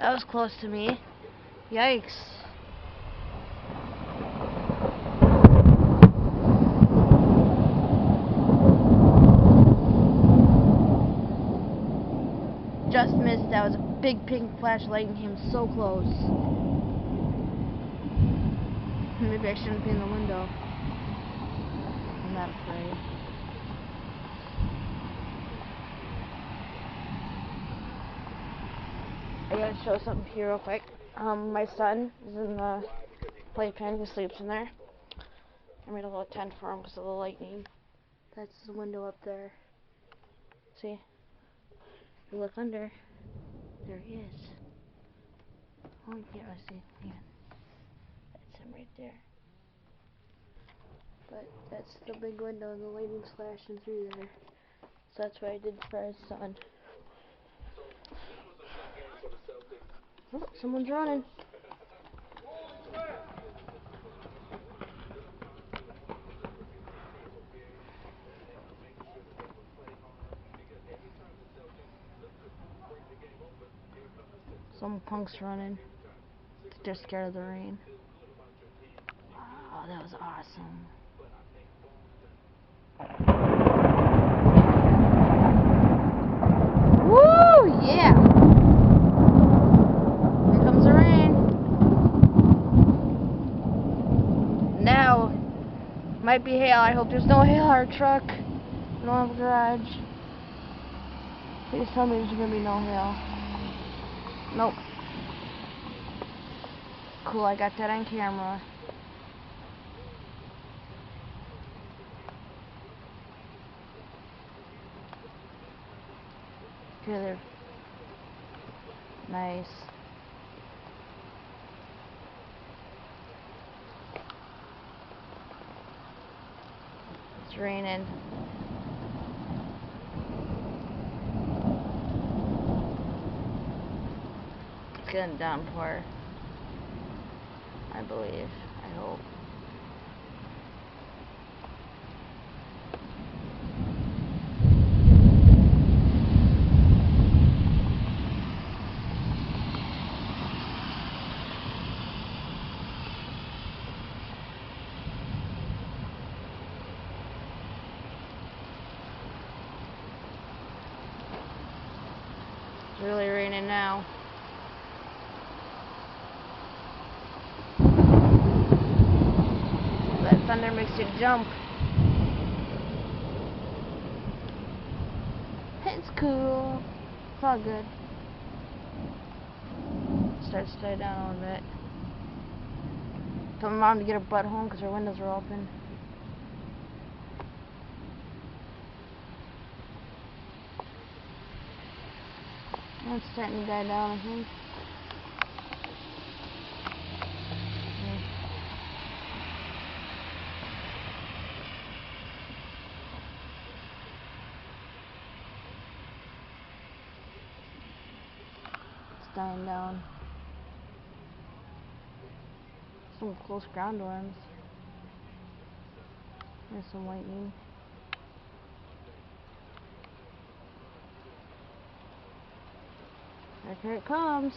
That was close to me. Yikes. Just missed. That was a big pink flashlight and came so close. Maybe I shouldn't be in the window. I'm not afraid. I gotta show something here real quick. My son is in the playpen. He sleeps in there. I made a little tent for him because of the lightning. That's the window up there. See? You look under. There he is. Oh, you can't really see. Yeah. That's him right there. But that's the big window and the lightning's flashing through there. So that's what I did for his son. Oh, someone's running. Some punk's running. They're scared of the rain. Oh, that was awesome. Woo! Yeah! Here comes the rain. Now, might be hail. I hope there's no hail on our truck. We don't have a garage. Please tell me there's gonna be no hail. Nope. Cool, I got that on camera. Okay, there. Nice. It's raining. It's gonna downpour. I believe. I hope. It's really raining now. That thunder makes you jump. It's cool. It's all good. Starts to die down a little bit. Told my mom to get her butt home because her windows are open. Oh, it's starting to die down, I think. Yeah. It's dying down. Some close ground worms. There's some lightning. Here it comes.